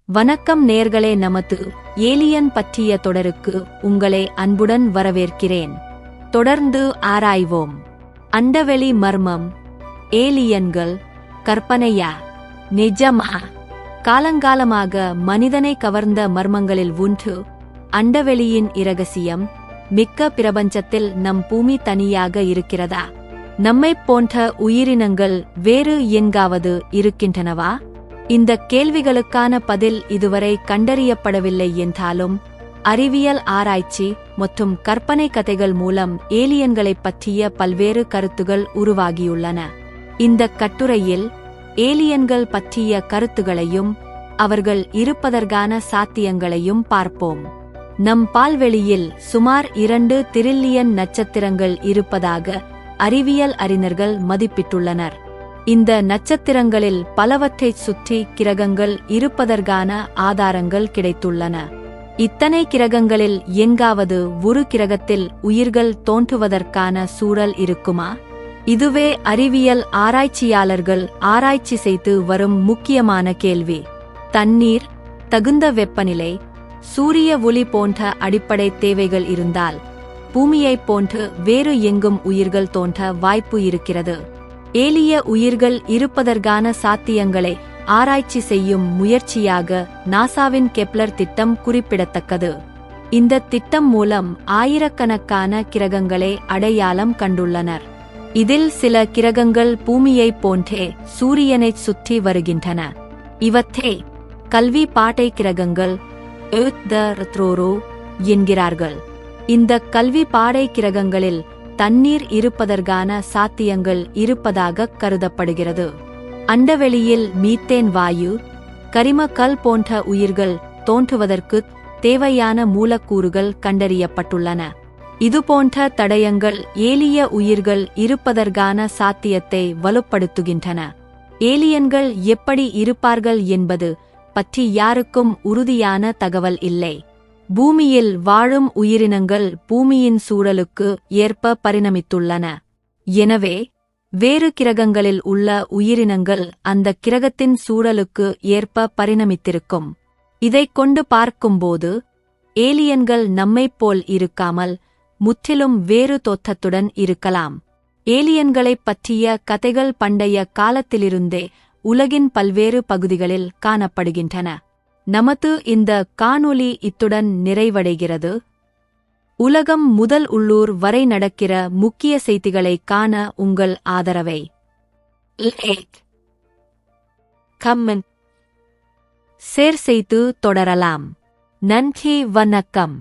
வணக்கம் நேர்களே, நமது ஏலியன் பற்றிய தொடருக்கு உங்களை அன்புடன் வரவேற்கிறேன். தொடர்ந்து ஆராய்வோம். அண்டவெளி மர்மம். ஏலியன்கள் கற்பனையா, நிஜமா? காலங்காலமாக மனிதனை கவர்ந்த மர்மங்களில் ஒன்று அண்டவெளியின் இரகசியம் மிக்க பிரபஞ்சத்தில் நம் பூமி தனியாக இருக்கிறதா? நம்மைப் போன்ற உயிரினங்கள் வேறு எங்காவது இருக்கின்றனவா? இந்த கேள்விகளுக்கான பதில் இதுவரை கண்டறியப்படவில்லை என்றாலும் அறிவியல் ஆராய்ச்சி மற்றும் கற்பனை கதைகள் மூலம் ஏலியன்களைப் பற்றிய பல்வேறு கருத்துகள் உருவாகியுள்ளன. இந்த கட்டுரையில் ஏலியன்கள் பற்றிய கருத்துகளையும் அவர்கள் இருப்பதற்கான சாத்தியங்களையும் பார்ப்போம். நம் பால்வெளியில் சுமார் 2 டிரில்லியன் நட்சத்திரங்கள் இருப்பதாக அறிவியல் அறிஞர்கள் மதிப்பிட்டுள்ளனர். இந்த நட்சத்திரங்களில் பலவற்றைச் சுற்றி கிரகங்கள் இருப்பதற்கான ஆதாரங்கள் கிடைத்துள்ளன. இத்தனை கிரகங்களில் எங்காவது ஒரு கிரகத்தில் உயிர்கள் தோன்றுவதற்கான சூழல் இருக்குமா? இதுவே அறிவியல் ஆராய்ச்சியாளர்கள் ஆராய்ச்சி செய்து வரும் முக்கியமான கேள்வி. தண்ணீர், தகுந்த வெப்பநிலை, சூரிய ஒளி போன்ற அடிப்படை தேவைகள் இருந்தால் பூமியைப் போன்று வேறு எங்கும் உயிர்கள் தோன்ற வாய்ப்பு இருக்கிறது. ஏலிய உயிர்கள் இருப்பதற்கான சாத்தியங்களை ஆராய்ச்சி செய்யும் முயற்சியாக நாசாவின் கெப்லர் திட்டம் குறிப்பிடத்தக்கது. இந்த திட்டம் மூலம் ஆயிரக்கணக்கான கிரகங்களை அடையாளம் கண்டுள்ளனர். இதில் சில கிரகங்கள் பூமியைப் போன்றே சூரியனைச் சுற்றி வருகின்றன. இவற்றை கல்வி பாட்டை கிரகங்கள் என்கிறார்கள். இந்த கல்வி பாடை கிரகங்களில் தண்ணீர் இருப்பதற்கான சாத்தியங்கள் இருப்பதாக கருதப்படுகிறது. அண்டவெளியில் மீத்தேன் வாயு, கரிம கல் போன்ற உயிர்கள் தோன்றுவதற்கு தேவையான மூலக்கூறுகள் கண்டறியப்பட்டுள்ளன. இதுபோன்ற தடயங்கள் ஏலிய உயிர்கள் இருப்பதற்கான சாத்தியத்தை வலுப்படுத்துகின்றன. ஏலியன்கள் எப்படி இருப்பார்கள் என்பது பற்றி யாருக்கும் உறுதியான தகவல் இல்லை. பூமியில் வாழும் உயிரினங்கள் பூமியின் சூழலுக்கு ஏற்ப பரிணமித்துள்ளன. எனவே வேறு கிரகங்களில் உள்ள உயிரினங்கள் அந்த கிரகத்தின் சூழலுக்கு ஏற்ப பரிணமித்திருக்கும். இதைக் கொண்டு பார்க்கும்போது ஏலியன்கள் நம்மைப் போல் இருக்காமல் முற்றிலும் வேறு தோற்றத்துடன் இருக்கலாம். ஏலியன்களைப் பற்றிய கதைகள் பண்டைய காலத்திலிருந்தே உலகின் பல்வேறு பகுதிகளில் காணப்படுகின்றன. நமது இந்த காணொளி இத்துடன் நிறைவடைகிறது. உலகம் முதல் உள்ளூர் வரை நடக்கிற முக்கிய செய்திகளை காண உங்கள் ஆதரவை கமெண்ட், ஷேர் செய்து தொடரலாம். நன்றி, வணக்கம்.